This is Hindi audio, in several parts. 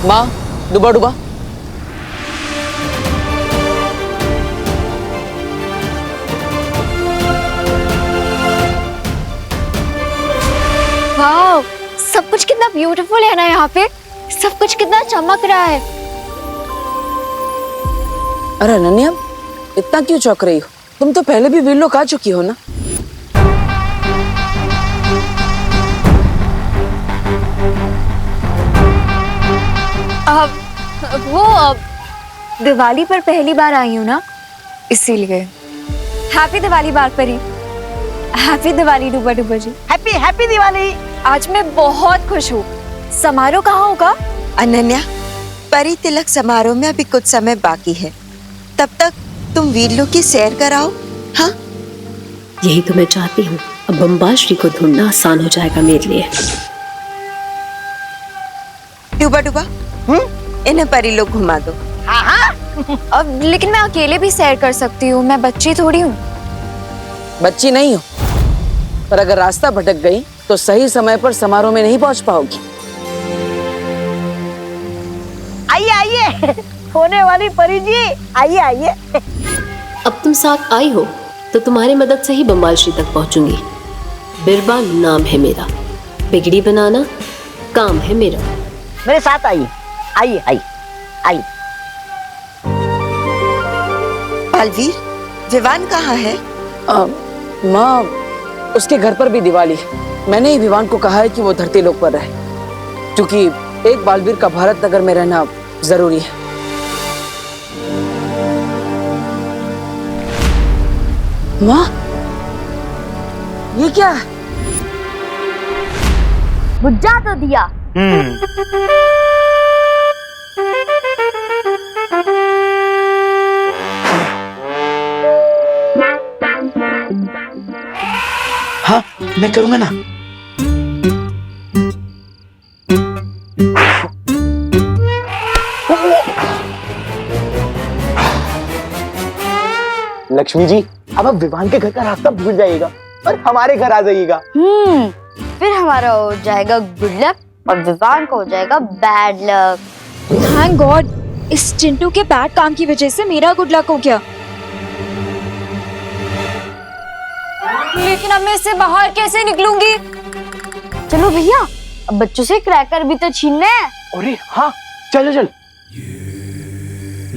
माँ, डुबा डुबा। वाह, सब कुछ कितना ब्यूटीफुल है ना यहाँ पे। सब कुछ कितना चमक रहा है। अरे अनन्या, इतना क्यों चौंक रही हो? तुम तो पहले भी वीरलोक आ चुकी हो ना। दिवाली पर पहली बार आई हूँ ना, इसीलिए। हैप्पी दिवाली बार परी। हैप्पी दिवाली डुबा डुबा जी। Happy happy Diwali. आज मैं बहुत खुश हूँ। समारोह कहाँ होगा? अनन्या, परी तिलक समारोह में अभी कुछ समय बाकी है। तब तक तुम वीरलोक की सैर कराओ। हाँ, यही तो मैं चाहती हूँ। अब बम्बाश्री को ढूंढना आसान हो जाएगा मेरे लिए। डुबा डुबा, इन्हें परी लोग घुमा दो। हाँ हाँ। अब लेकिन मैं अकेले भी सैर कर सकती हूँ, मैं बच्ची थोड़ी हूँ। बच्ची नहीं हो, पर अगर रास्ता भटक गई तो सही समय पर समारोह में नहीं पहुंच पाओगी। आइए आइए, होने वाली परी जी, आइए आइए। अब तुम साथ आई हो तो तुम्हारी मदद से ही बम्बाश्री तक पहुंचूंगी। बिरबा नाम है मेरा, बिगड़ी बनाना काम है मेरा। मेरे साथ आइए, आइए आइए आइए। बालवीर, विवान कहाँ है? माँ, उसके घर पर भी दिवाली है। मैंने ही विवान को कहा है कि वो धरती लोक पर रहे, क्योंकि एक बालवीर का भारत नगर में रहना जरूरी है। माँ, ये क्या है? बुझा तो दिया। हाँ, मैं करूंगा ना। लक्ष्मी जी, अब आप विवान के घर का रास्ता भूल जाइएगा और हमारे घर आ जाइएगा। फिर हमारा हो जाएगा गुड लक और विवान को हो जाएगा बैड लक। थैंक गॉड, इस चिंटू के बैड काम की वजह से मेरा गुड लक हो गया। लेकिन अब मैं इससे बाहर कैसे निकलूंगी? चलो भैया, अब बच्चों से क्रैकर भी तो छीनने हैं। अरे हाँ, चलो चल।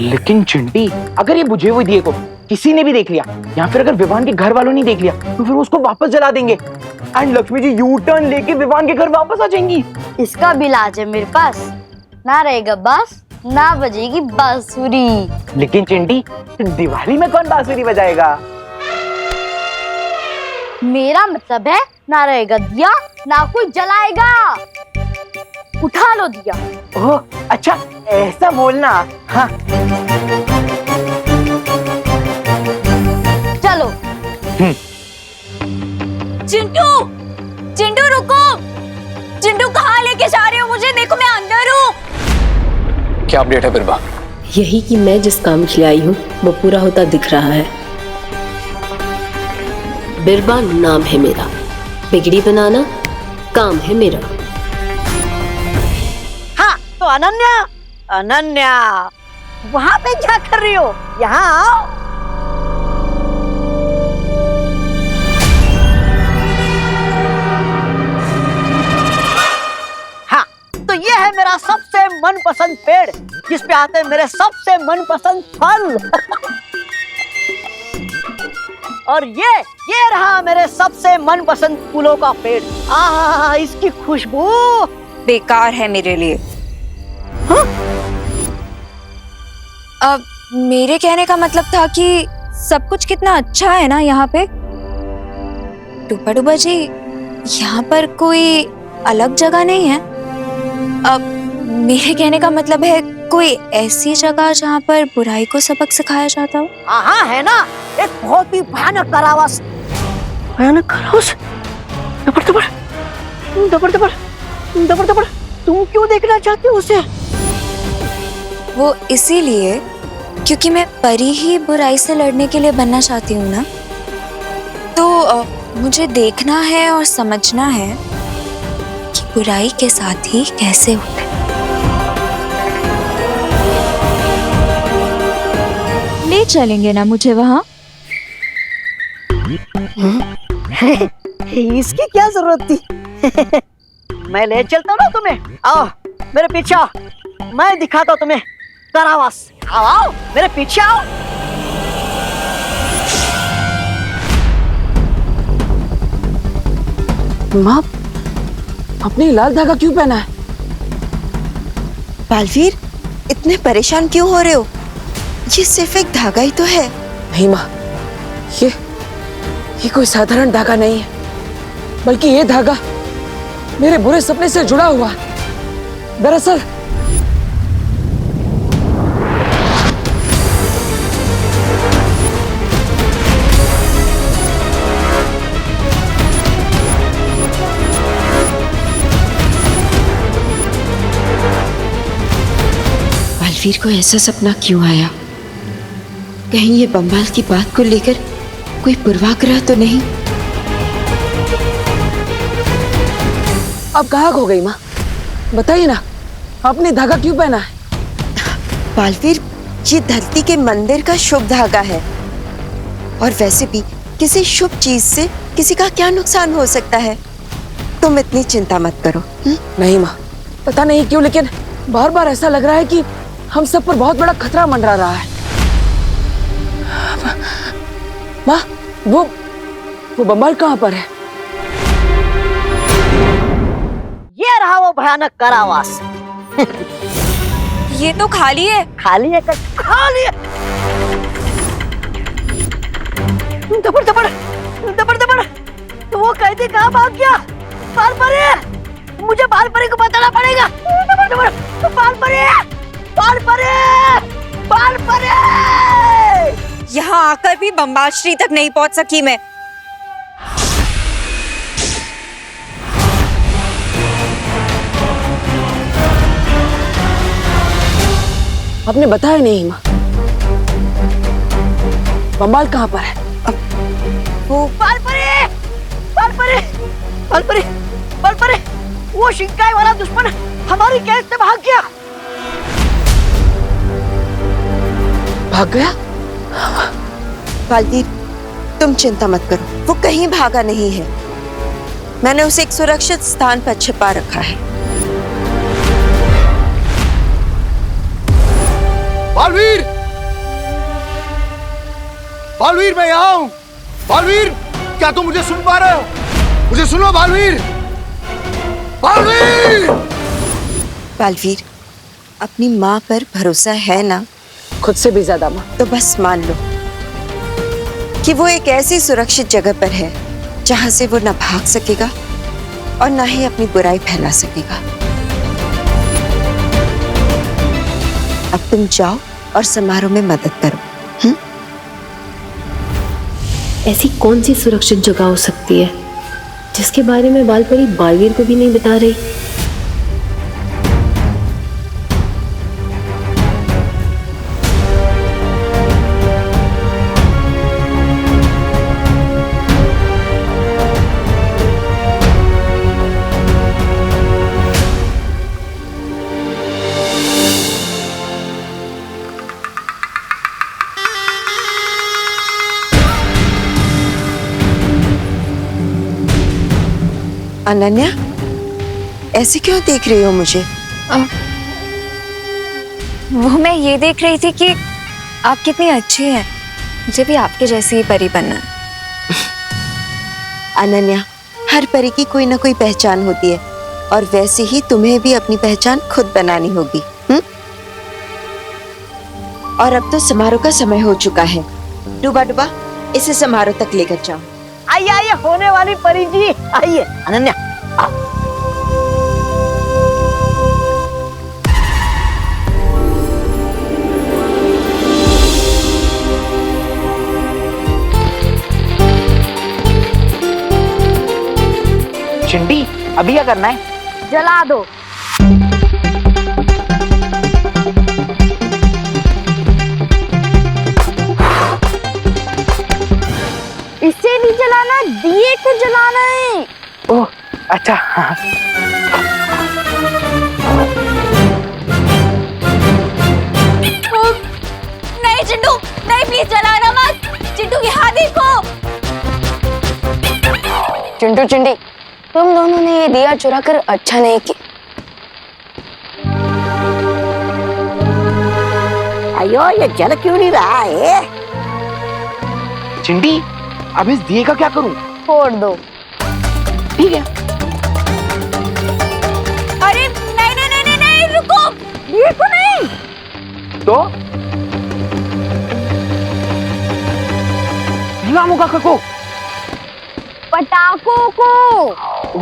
लेकिन चिंटी, अगर ये बुझे हुए दिए को किसी ने भी देख लिया या फिर अगर विवान के घर वालों ने देख लिया तो फिर उसको वापस जला देंगे and Lakshmi ji U turn लेके विवान के घर वापस आ जाएंगी। इसका भी इलाज है मेरे पास। ना रहेगा बांस, ना बजेगी बांसुरी। लेकिन चिंटी, दिवाली में कौन बांसुरी बजाएगा? मेरा मतलब है, ना रहेगा दिया, ना कोई जलाएगा। उठा लो दिया। ओह अच्छा, ऐसा बोलना। हाँ चलो। चिंटू, चिंटू रुको। चिंटू कहाँ लेके जा रहे हो मुझे? देखो मैं अंदर हूँ। क्या अपडेट है बिरबा? यही कि मैं जिस काम के लिए आई हूँ वो पूरा होता दिख रहा है। बिरबा नाम है मेरा, बिगड़ी बनाना काम है मेरा। हाँ तो अनन्या, अनन्या वहां पे क्या कर रही हो? यहाँ आओ। हाँ तो ये है मेरा सबसे मनपसंद पेड़, जिस पे आते हैं मेरे सबसे मनपसंद फल। और ये रहा मेरे सबसे मनपसंद फूलों का पेड़। आहा, इसकी खुशबू बेकार है मेरे लिए। हाँ? अब मेरे कहने का मतलब था कि सब कुछ कितना अच्छा है ना यहाँ पे। डुबा डुबा जी, यहाँ पर कोई अलग जगह नहीं है? अब मेरे कहने का मतलब है कोई ऐसी जगह जहाँ पर बुराई को सबक सिखाया जाता हो। हाँ है ना, एक बहुत ही भयानक कारावास। भयानक कारावास? दबर दबर दबर दबर दबर दबर, तुम क्यों देखना चाहते हो उसे? वो इसीलिए क्योंकि मैं परी ही बुराई से लड़ने के लिए बनना चाहती हूँ ना। तो मुझे देखना है और समझना है कि बुराई के साथ ही कैसे होते। चलेंगे ना मुझे वहाँ? इसकी क्या जरूरत थी? मैं ले चलता हूँ ना तुम्हें। आओ मेरे पीछे आओ, मैं दिखाता हूँ तुम्हें कारावास। आओ आओ मेरे पीछे आओ। माँ, आपने लाल धागा क्यों पहना है? बालवीर, इतने परेशान क्यों हो रहे हो? ये सिर्फ एक धागा ही तो है। नहीं माँ, ये कोई साधारण धागा नहीं है, बल्कि ये धागा मेरे बुरे सपने से जुड़ा हुआ है। दरअसल बालवीर को ऐसा सपना क्यों आया? कहीं ये बम्बाल की बात को लेकर कोई पूर्वाग्रह तो नहीं? आप कहाँ खो गई माँ? बताइए ना, आपने धागा क्यों पहना है? बालवीर, ये धरती के मंदिर का शुभ धागा है, और वैसे भी किसी शुभ चीज से किसी का क्या नुकसान हो सकता है? तुम इतनी चिंता मत करो। नहीं माँ, पता नहीं क्यों, लेकिन बार बार ऐसा लग रहा है कि हम सब पर बहुत बड़ा खतरा मंडरा रहा है। माँ, वो बम्बाल कहाँ पर है? ये रहा वो भयानक कारावास। ये तो खाली है। खाली है, खाली है। दबड़ दबड़ दबड़ दबड़, तो वो कैदी कहाँ भाग गया? बाल परे, मुझे बाल परे को बताना पड़ेगा। दबड़ दबड़, बाल परे, बाल परे, बाल परे। यहाँ आकर भी बम्बाल श्री तक नहीं पहुँच सकी मैं। आपने बताया नहीं माँ, बम्बाल कहाँ पर है? वो बाल परे, बाल परे, बाल परे, बाल परे, वो शिंकाई वाला दुश्मन हमारी कैद से भाग गया। भाग गया? बालवीर, तुम चिंता मत करो, वो कहीं भागा नहीं है। मैंने उसे एक सुरक्षित स्थान पर छिपा रखा है। बालवीर, बालवीर, मैं यहाँ हूँ। बालवीर, क्या तुम मुझे सुन पा रहे हो? मुझे सुनो बालवीर, बालवीर। बालवीर, अपनी माँ पर भरोसा है ना? खुद से भी ज्यादा माँ। तो बस मान लो कि वो एक ऐसी सुरक्षित जगह पर है जहां से वो ना भाग सकेगा और ना ही अपनी बुराई फैला सकेगा। अब तुम जाओ और समारोह में मदद करो। ऐसी कौन सी सुरक्षित जगह हो सकती है जिसके बारे में बालपरी बालवीर को भी नहीं बता रही? अनन्या, ऐसे क्यों देख रही हो मुझे? वो मैं ये देख रही थी कि आप कितनी अच्छी हैं। मुझे भी आपके जैसी ही परी बनना है। अनन्या, हर परी की कोई ना कोई पहचान होती है, और वैसे ही तुम्हें भी अपनी पहचान खुद बनानी होगी। और अब तो समारोह का समय हो चुका है। डूबा डूबा, इसे समारोह तक लेकर जाओ। आइए आइए, होने वाली परी जी, आइए। अनन्या, आओ। चिंटी, अभी क्या करना है? जला दो। इसे नहीं जलाना, दिए को जलाना है। ओह अच्छा, हाँ। नहीं चिंटू, नहीं, प्लीज चिंटू चिंटी, तुम दोनों ने ये दिया चुरा कर अच्छा नहीं किया। अयो ये जल क्यों नहीं रहा है? चिंटी, अब इस दिए का क्या करूं? फोड़ दो। ठीक है। अरे नहीं नहीं नहीं नहीं, नहीं रुको, ये तो नहीं। तो भिलामों का खको। पटाखों को।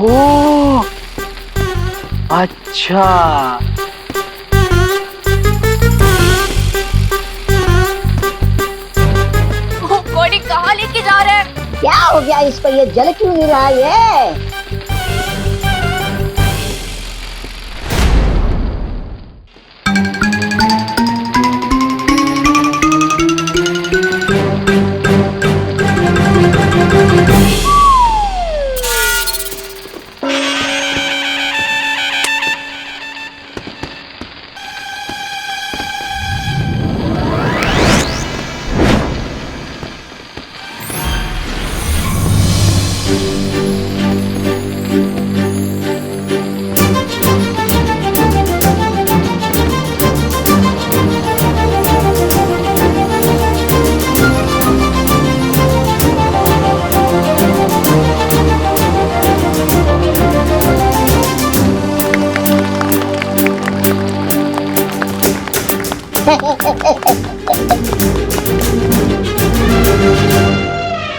ओह, अच्छा। बॉडी कहाँ लेके जा रहे हैं? क्या हो गया इसको? ये जल क्यों नहीं रहा है?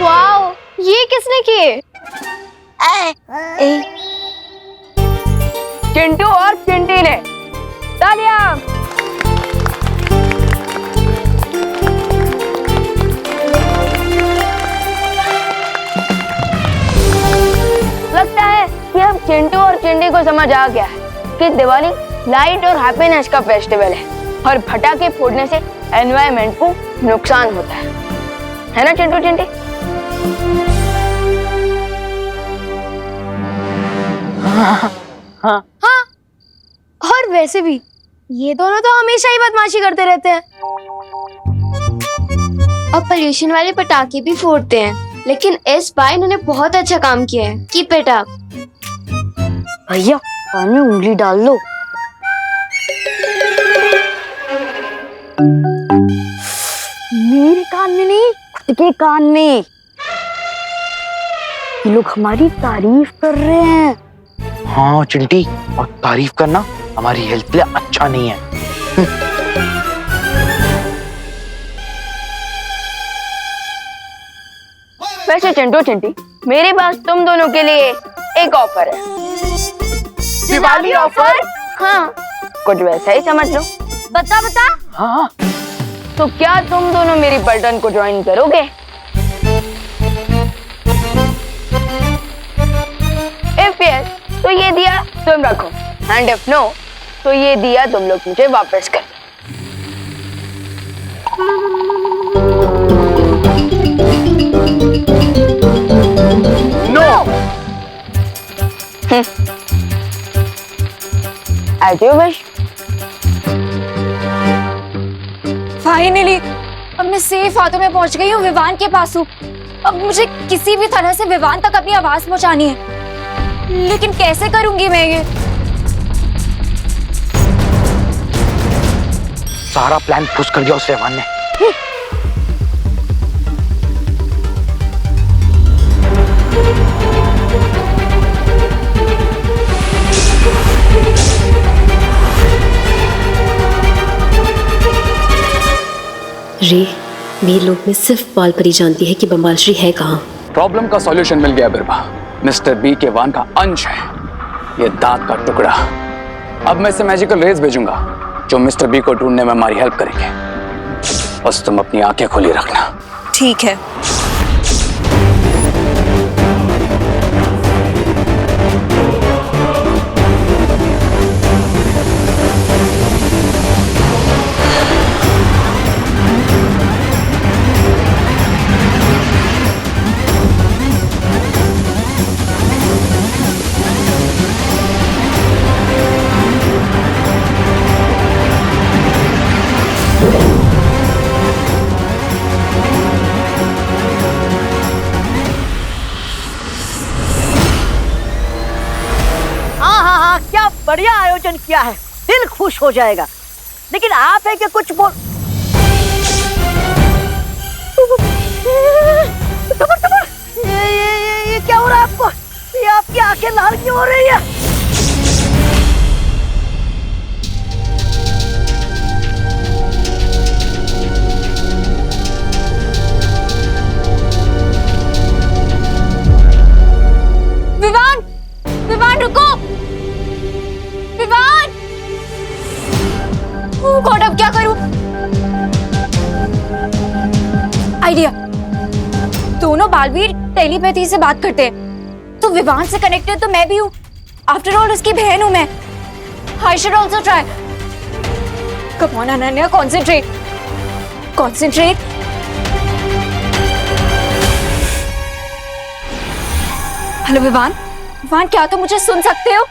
वाओ, ये किसने किए? चिंटू और चिंटी ने। तालियां। लगता है कि अब चिंटू और चिंटी को समझ आ गया है कि दिवाली लाइट और हैप्पीनेस का फेस्टिवल है और पटाखे फोड़ने से एनवायरनमेंट को नुकसान होता है ना चिंटू चिंटी? हाँ। और वैसे भी ये दोनों तो हमेशा ही बदमाशी करते रहते हैं और पोल्यूशन वाले पटाखे भी फोड़ते हैं, लेकिन इस बार इन्होंने बहुत अच्छा काम किया है। Keep it up. भैया, कान में उंगली डाल लो। मेरे कान में नहीं, खुद के कान में। ये लोग हमारी तारीफ कर रहे हैं। हाँ चिंटी, और तारीफ करना हमारी हेल्थ के लिए अच्छा नहीं है। वैसे चिंटू चिंटी, मेरे पास तुम दोनों के लिए एक ऑफर है। दिवाली ऑफर? हाँ, कुछ वैसा ही समझ लो। बता बता। हाँ। तो क्या तुम दोनों मेरी पलटन को ज्वाइन करोगे? इफ यस, तो ये दिया तुम रखो, एंड इफ नो, तो ये दिया तुम लोग मुझे वापस कर। No. As you wish. Finally अब मैं सेफ हाथों में पहुंच गई हूँ, विवान के पास हूँ। अब मुझे किसी भी तरह से विवान तक अपनी आवाज पहुंचानी है, लेकिन कैसे करूंगी मैं ये? सारा प्लान पुश कर दिया उस विवान ने। रे, मेरे लोग में सिर्फ बाल परी जानती है कि बम्बाल श्री है कहाँ। प्रॉब्लम का सॉल्यूशन मिल गया बिरबा। मिस्टर बी के वान का अंश है ये दांत का टुकड़ा। अब मैं इसे मैजिकल रेज भेजूंगा जो मिस्टर बी को ढूंढने में हमारी हेल्प करेंगे। बस तुम अपनी आंखें खुली रखना। ठीक है। वाह क्या बढ़िया आयोजन किया है, दिल खुश हो जाएगा। लेकिन आप है कि कुछ बोल। तबर तबर, ये क्या हो रहा है आपको? ये आपकी आंखें लाल क्यों हो रही है? विवान, विवान रुको, विवान। ओह गॉड, अब क्या करूं? आइडिया। दोनों बालवीर टेलीपैथी से बात करते हैं, तो विवान से कनेक्टेड तो मैं भी हूँ। आफ्टर ऑल उसकी बहन हूँ मैं। I should also try. Come on Ananya, concentrate, concentrate. Hello Vivaan, Vivaan क्या तुम मुझे सुन सकते हो?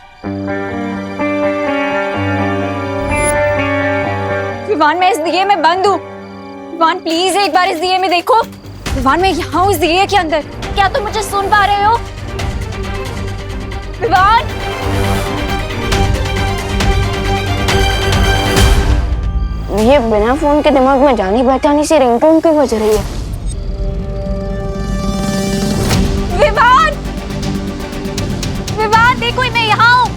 विवान मैं इस दिए में बंद हूँ। विवान प्लीज एक बार इस दिए में देखो। विवान मैं यहाँ हूँ इस दिए के अंदर, क्या तुम मुझे सुन पा रहे हो? विवान। ये बिना फोन के दिमाग में जानी पहचानी सी रिंगटोन क्यों बज रही है? विवान, विवान देखो मैं यहाँ हूँ।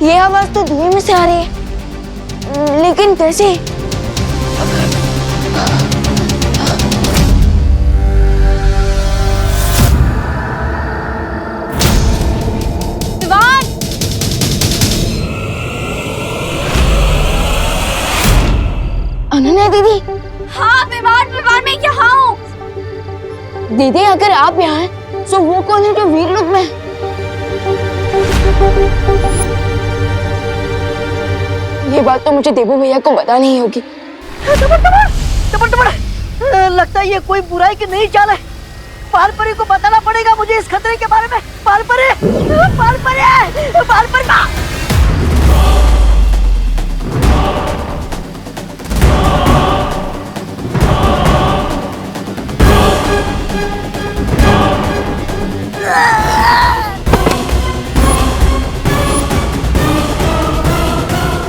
ये आवाज तो धुएं में से आ रही है, लेकिन कैसे? विवान, अनन्या दीदी। हाँ विवान, विवान मैं यहाँ हूँ। दीदी अगर आप यहाँ हैं, तो वो कौन है जो वीर लोक में है? ये बात तो मुझे देवू भैया को बतानी ही होगी। लगता है ये कोई बुराई की नई चाल है। पालपरी को बताना पड़ेगा मुझे इस खतरे के बारे में। पालपरी, पालपरी, पालपरी।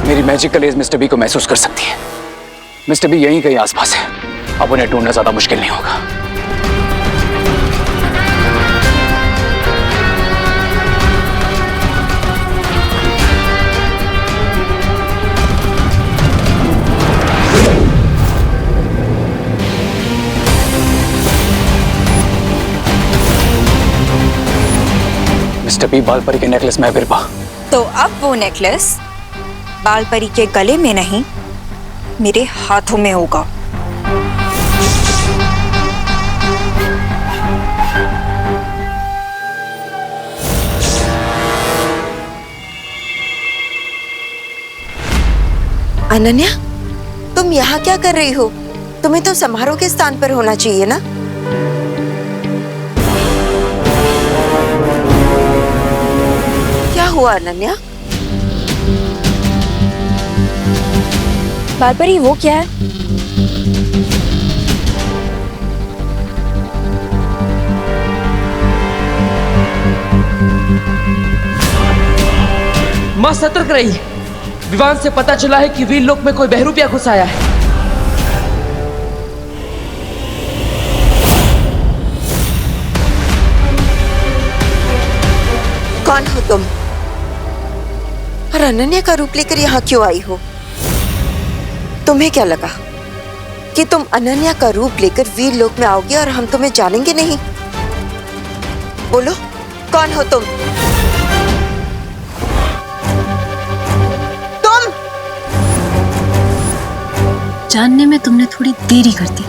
मेरी मैजिकल एज मिस्टर बी को महसूस कर सकती है। मिस्टर बी यहीं कहीं आसपास है। अब उन्हें ढूंढना ज्यादा मुश्किल नहीं होगा। मिस्टर बी, बालपरी के नेकलेस में है बिरबा। तो अब वो नेकलेस बालपरी के गले में नहीं, मेरे हाथों में होगा। अनन्या, तुम यहाँ क्या कर रही हो? तुम्हें तो समारोह के स्थान पर होना चाहिए ना? क्या हुआ अनन्या? बालपरी वो क्या है? माँ सतर्क रही। विवान से पता चला है कि वीर लोक में कोई बहरूपिया घुस आया है। कौन हो तुम? और अनन्या का रूप लेकर यहाँ क्यों आई हो? तुम्हें क्या लगा कि तुम अनन्या का रूप लेकर वीर लोक में आओगे और हम तुम्हें जानेंगे नहीं? बोलो, कौन हो तुम? तुम जानने में तुमने थोड़ी देरी कर दी।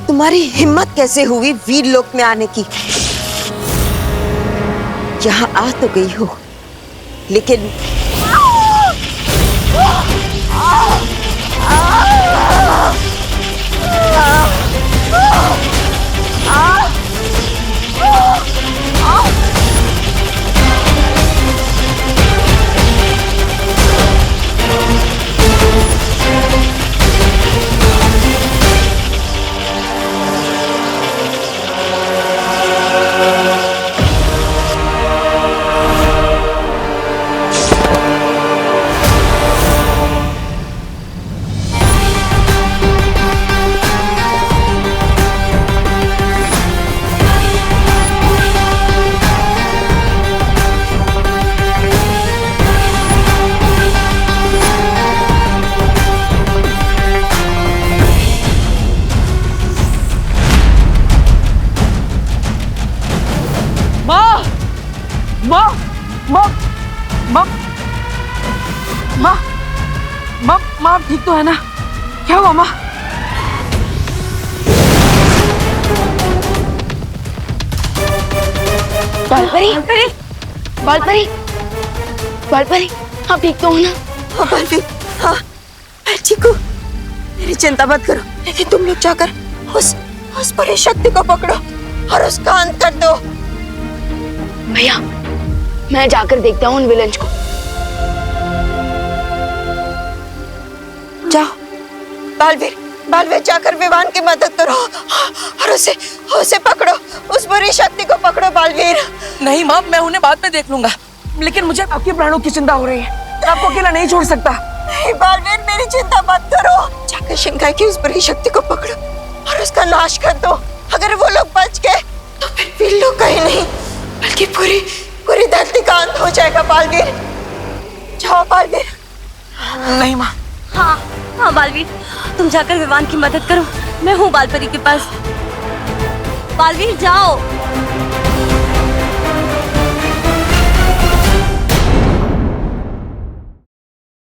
तुम्हारी हिम्मत कैसे हुई वीर लोक में आने की? यहाँ आ तो गई हो, लेकिन माँ माँ माँ आप ठीक तो है ना? क्या हुआ माँ? बालपरी बालपरी बालपरी आप ठीक तो हो ना? हाँ बालवीर, हाँ मैं ठीक हूँ। मेरी चिंता मत करो, लेकिन तुम लोग जाकर उस बड़ी शक्ति को पकड़ो और उसका अंत कर दो। भैया मैं जाकर देखता हूँ उन विलन्स को। जाओ बालवीर जाकर विवान की मदद करो और उसे पकड़ो, उस बुरी शक्ति को पकड़ो बालवीर। नहीं माँ, मैं उन्हें बाद में देख लूंगा, लेकिन मुझे आपके प्राणों की चिंता हो रही है। मैं आपको अकेला नहीं छोड़ सकता। नहीं बालवीर, मेरी चिंता मत करो। जाकर शिंगाई की उस बुरी शक्ति को पकड़ो और उसका नाश कर दो। अगर वो लोग बच गए तो फिर वीर लोग कहीं नहीं, बल्कि पूरी धरती का अंत हो जाएगा बालवीर। जाओ बालवीर। नहीं माँ। हाँ बालवीर, तुम जाकर विवान की मदद करो। मैं हूँ बालपरी के पास। बालवीर जाओ।